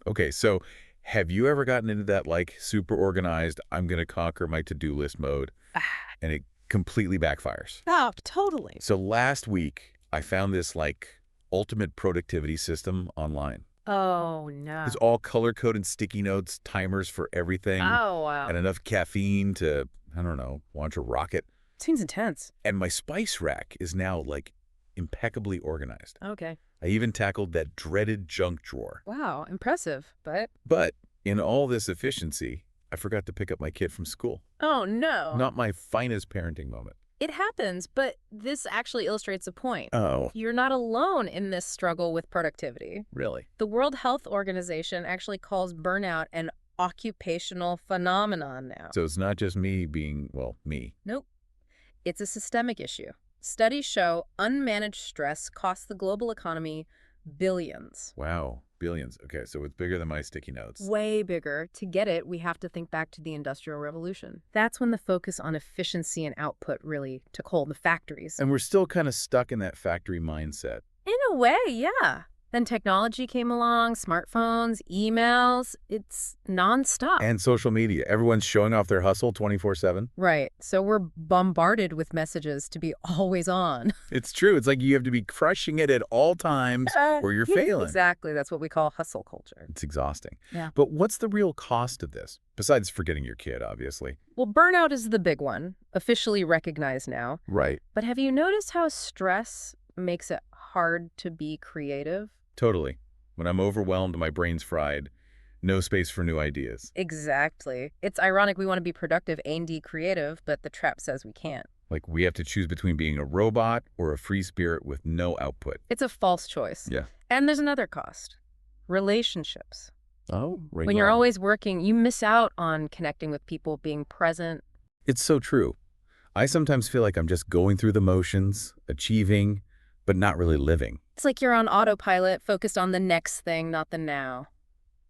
Okay, so have you ever gotten into that, like, super organized, I'm gonna conquer my to-do list mode, Ah, and it completely backfires? oh, totally. So last week, I found this, like, ultimate productivity system online. Oh, It's no. all color-coded sticky notes, timers for everything, Oh, wow. and enough caffeine to, I don't know, launch a rocket. Seems intense. And my spice rack is now, like, impeccably organized. Okay. I even tackled that dreaded junk drawer. Wow, impressive. But, But in all this efficiency, I forgot to pick up my kid from school. oh, no. Not my finest parenting moment. It happens, but this actually illustrates a point. Oh, You're not alone in this struggle with productivity. really? The World Health Organization actually calls burnout an occupational phenomenon now. So it's not just me being, well, me. Nope. It's a systemic issue. Studies show unmanaged stress costs the global economy billions. Wow, billions. Okay, so it's bigger than my sticky notes. Way bigger. To get it, we have to think back to the Industrial Revolution. That's when the focus on efficiency and output really took hold, the factories. And we're still kind of stuck in that factory mindset. In a way, yeah. Then technology came along, smartphones, emails. It's nonstop. And social media. Everyone's showing off their hustle 24/7. Right. So we're bombarded with messages to be always on. It's true. It's like you have to be crushing it at all times or you're failing. Exactly. That's what we call hustle culture. It's exhausting. Yeah. But what's the real cost of this? Besides forgetting your kid, obviously. Well, burnout is the big one, officially recognized now. Right. But have you noticed how stress makes it hard to be creative? Totally. When I'm overwhelmed, my brain's fried. No space for new ideas. Exactly. It's ironic we want to be productive and creative, but the trap says we can't. Like we have to choose between being a robot or a free spirit with no output. It's a false choice. Yeah. And there's another cost. Relationships. Oh, right. When you're always working, you miss out on connecting with people, being present. It's so true. I sometimes feel like I'm just going through the motions, achieving, but not really living. It's like you're on autopilot, focused on the next thing, not the now.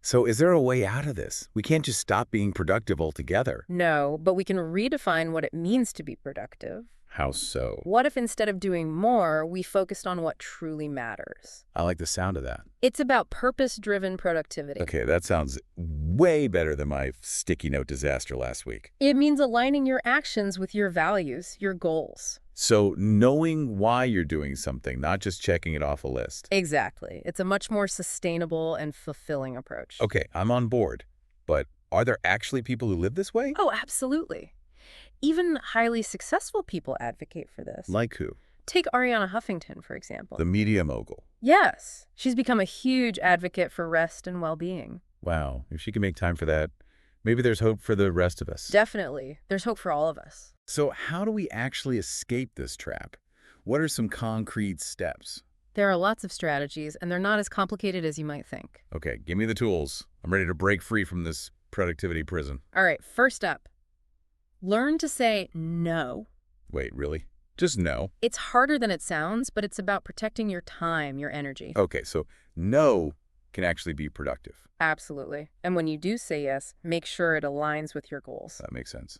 So is there a way out of this? We can't just stop being productive altogether. No, but we can redefine what it means to be productive. How so? What if instead of doing more, we focused on what truly matters? I like the sound of that. It's about purpose-driven productivity. Okay, that sounds way better than my sticky note disaster last week. It means aligning your actions with your values, your goals. So knowing why you're doing something, not just checking it off a list. Exactly. It's a much more sustainable and fulfilling approach. Okay, I'm on board. But are there actually people who live this way? Oh, absolutely. Even highly successful people advocate for this. Like who? Take Ariana Huffington, for example. The media mogul. Yes, she's become a huge advocate for rest and well-being. Wow, if she can make time for that, maybe there's hope for the rest of us. Definitely. There's hope for all of us. So how do we actually escape this trap? What are some concrete steps? There are lots of strategies, and they're not as complicated as you might think. Okay, give me the tools. I'm ready to break free from this productivity prison. All right, first up, learn to say no. Wait, really? Just no? It's harder than it sounds, but it's about protecting your time, your energy. Okay, so no can actually be productive. Absolutely. And when you do say yes, make sure it aligns with your goals. That makes sense.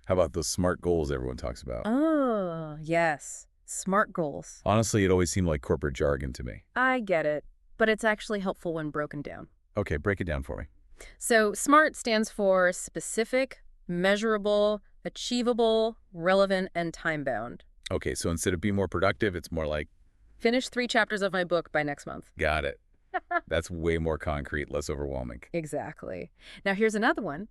How about those SMART goals everyone talks about? Oh, yes. SMART goals. Honestly, it always seemed like corporate jargon to me. I get it, but it's actually helpful when broken down. Okay, break it down for me. So SMART stands for specific, measurable, achievable, relevant, and time-bound. Okay, so instead of be more productive, it's more like, Finish 3 chapters of my book by next month. got it. That's way more concrete, less overwhelming. Exactly. Now here's another one.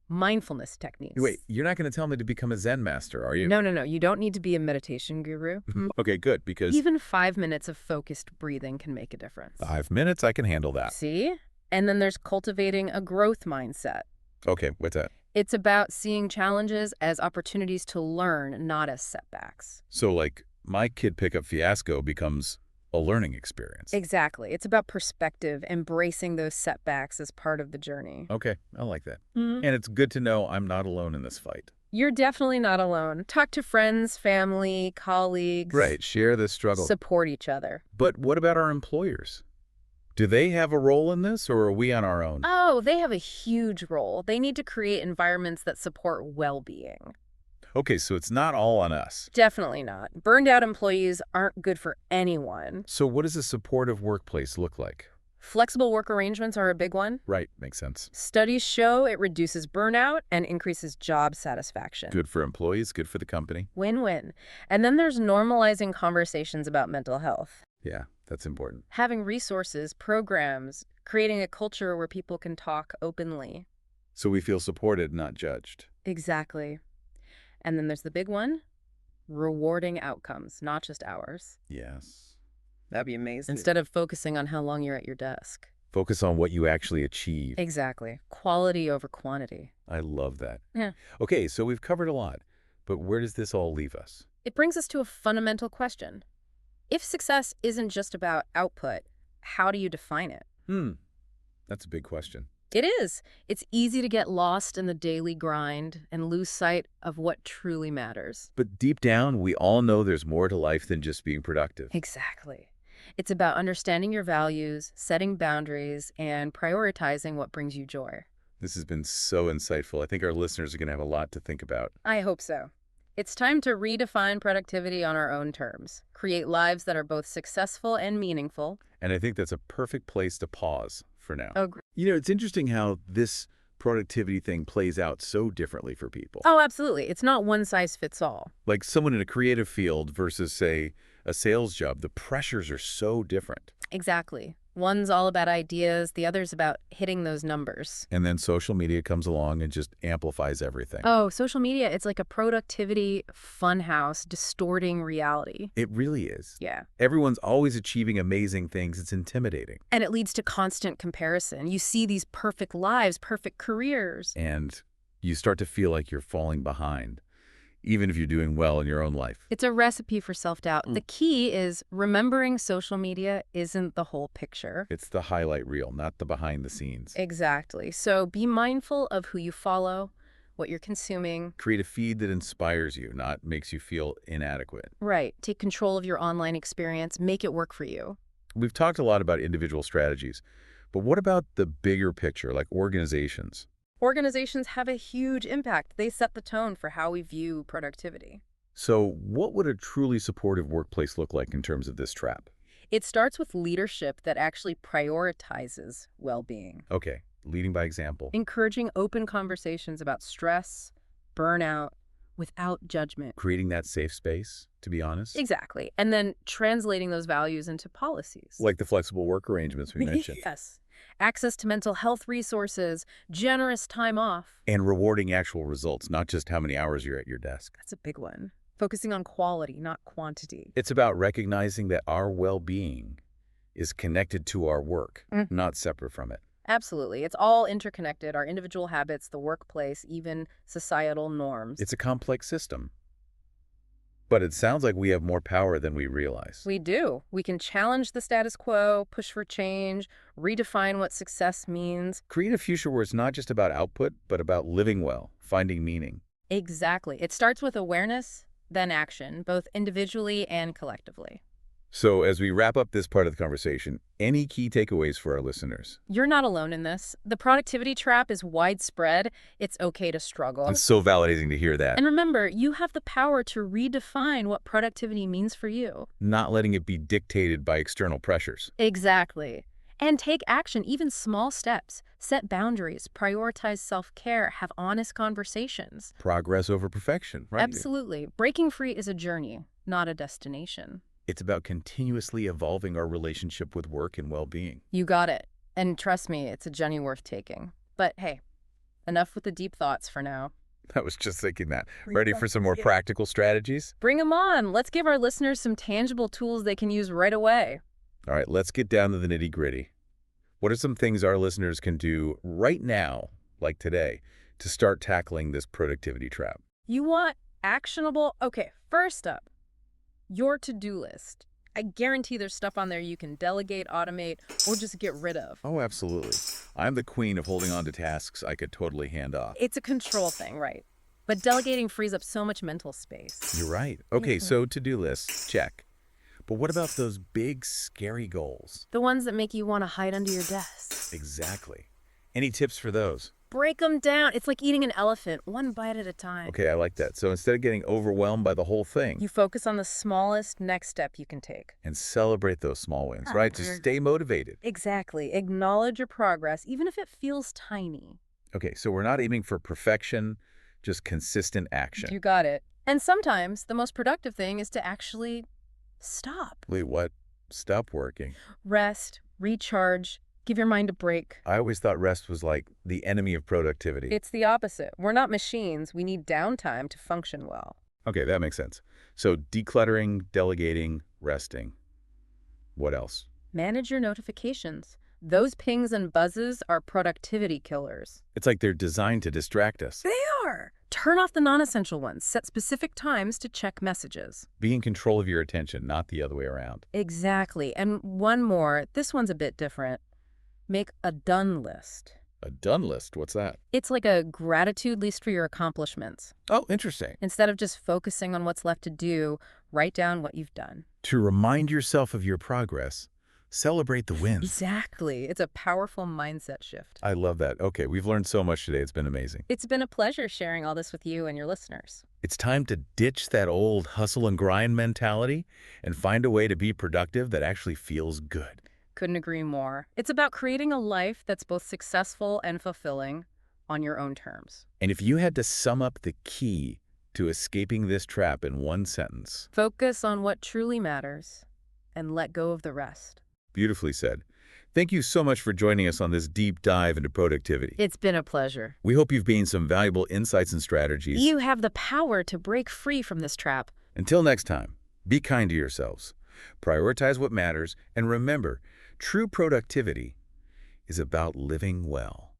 Mindfulness techniques. Wait, you're not going to tell me to become a Zen master, are you? No, no, no. You don't need to be a meditation guru. Okay, good, because Even 5 minutes of focused breathing can make a difference. 5 minutes, I can handle that. See? And then there's cultivating a growth mindset. Okay, what's that? It's about seeing challenges as opportunities to learn, not as setbacks. So, like, my kid pickup fiasco becomes a learning experience. Exactly. It's about perspective, embracing those setbacks as part of the journey. Okay, I like that. Mhm. And it's good to know I'm not alone in this fight. You're definitely not alone. Talk to friends, family, colleagues. Right, share this struggle. Support each other. But what about our employers? Do they have a role in this, or are we on our own? Oh, they have a huge role. They need to create environments that support well-being. Okay, so it's not all on us. Definitely not. Burned out employees aren't good for anyone. So what does a supportive workplace look like? Flexible work arrangements are a big one. Right, makes sense. Studies show it reduces burnout and increases job satisfaction. Good for employees, good for the company. Win-win. And then there's normalizing conversations about mental health. Yeah, that's important. Having resources, programs, creating a culture where people can talk openly. So we feel supported, not judged. Exactly. And then there's the big one, rewarding outcomes, not just hours. Yes. That'd be amazing. Instead of focusing on how long you're at your desk. Focus on what you actually achieve. Exactly. Quality over quantity. I love that. Yeah. Okay, so we've covered a lot, but where does this all leave us? It brings us to a fundamental question. If success isn't just about output, how do you define it? That's a big question. It is. It's easy to get lost in the daily grind and lose sight of what truly matters. But deep down, we all know there's more to life than just being productive. Exactly. It's about understanding your values, setting boundaries, and prioritizing what brings you joy. This has been so insightful. I think our listeners are going to have a lot to think about. I hope so. It's time to redefine productivity on our own terms, create lives that are both successful and meaningful. And I think that's a perfect place to pause for now. Oh, It's interesting how this productivity thing plays out so differently for people. Oh, absolutely. It's not one size fits all. Like someone in a creative field versus, say, a sales job, the pressures are so different. Exactly. One's all about ideas, the other's about hitting those numbers. And then social media comes along and just amplifies everything. Oh, social media, it's like a productivity funhouse distorting reality. It really is. Yeah. Everyone's always achieving amazing things. It's intimidating. And it leads to constant comparison. You see these perfect lives, perfect careers. And you start to feel like you're falling behind, even if you're doing well in your own life. It's a recipe for self-doubt. The key is remembering social media isn't the whole picture. It's the highlight reel, not the behind the scenes. Exactly. So be mindful of who you follow, what you're consuming. Create a feed that inspires you, not makes you feel inadequate. Right. Take control of your online experience. Make it work for you. We've talked a lot about individual strategies, but what about the bigger picture, like organizations? Organizations have a huge impact. They set the tone for how we view productivity. So what would a truly supportive workplace look like in terms of this trap? It starts with leadership that actually prioritizes well-being. Okay, leading by example. Encouraging open conversations about stress, burnout, without judgment. Creating that safe space, to be honest. Exactly. And then translating those values into policies. Like the flexible work arrangements we mentioned. Yes. Access to mental health resources, generous time off. And rewarding actual results, not just how many hours you're at your desk. That's a big one. Focusing on quality, not quantity. It's about recognizing that our well-being is connected to our work, not separate from it. Absolutely. It's all interconnected, our individual habits, the workplace, even societal norms. It's a complex system. But it sounds like we have more power than we realize. We do. We can challenge the status quo, push for change, redefine what success means. Create a future where it's not just about output, but about living well, finding meaning. Exactly. It starts with awareness, then action, both individually and collectively. So as we wrap up this part of the conversation, any key takeaways for our listeners? You're not alone in this. The productivity trap is widespread. It's okay to struggle. It's so validating to hear that. And remember, you have the power to redefine what productivity means for you. Not letting it be dictated by external pressures. Exactly. And take action, even small steps. Set boundaries, prioritize self-care, have honest conversations. Progress over perfection, right? Absolutely. Breaking free is a journey, not a destination. It's about continuously evolving our relationship with work and well-being. You got it. And trust me, it's a journey worth taking. But hey, enough with the deep thoughts for now. I was just thinking that. Ready for some more practical strategies? Bring them on. Let's give our listeners some tangible tools they can use right away. All right, let's get down to the nitty-gritty. What are some things our listeners can do right now, like today, to start tackling this productivity trap? You want actionable? Okay, first up, your to-do list. I guarantee there's stuff on there you can delegate, automate, or just get rid of. Oh, absolutely. I'm the queen of holding on to tasks I could totally hand off. It's a control thing, right? But delegating frees up so much mental space. You're right. Okay, so to-do list, check. But what about those big, scary goals? The ones that make you want to hide under your desk. Exactly. Any tips for those? break them down. It's like eating an elephant, one bite at a time. Okay, I like that. So instead of getting overwhelmed by the whole thing, You focus on the smallest next step you can take. and celebrate those small wins, right? To stay motivated. Exactly. Acknowledge your progress, even if it feels tiny. Okay, so we're not aiming for perfection, just consistent action. You got it. And sometimes the most productive thing is to actually stop. Wait, what? Stop working. Rest, recharge, give your mind a break. I always thought rest was like the enemy of productivity. It's the opposite. We're not machines. We need downtime to function well. Okay, that makes sense. So decluttering, delegating, resting. What else? Manage your notifications. Those pings and buzzes are productivity killers. It's like they're designed to distract us. They are. Turn off the non-essential ones. Set specific times to check messages. Be in control of your attention, not the other way around. Exactly. And one more. This one's a bit different. Make a done list. A done list, what's that? It's like a gratitude list for your accomplishments. Oh, interesting. Instead of just focusing on what's left to do, write down what you've done. To remind yourself of your progress, celebrate the wins. Exactly. It's a powerful mindset shift. I love that. Okay, we've learned so much today. It's been amazing. It's been a pleasure sharing all this with you and your listeners. It's time to ditch that old hustle and grind mentality and find a way to be productive that actually feels good. Couldn't agree more. It's about creating a life that's both successful and fulfilling on your own terms. And if you had to sum up the key to escaping this trap in one sentence. Focus on what truly matters and let go of the rest. Beautifully said. Thank you so much for joining us on this deep dive into productivity. It's been a pleasure. We hope you've gained some valuable insights and strategies. You have the power to break free from this trap. Until next time, be kind to yourselves. Prioritize what matters, and remember, true productivity is about living well.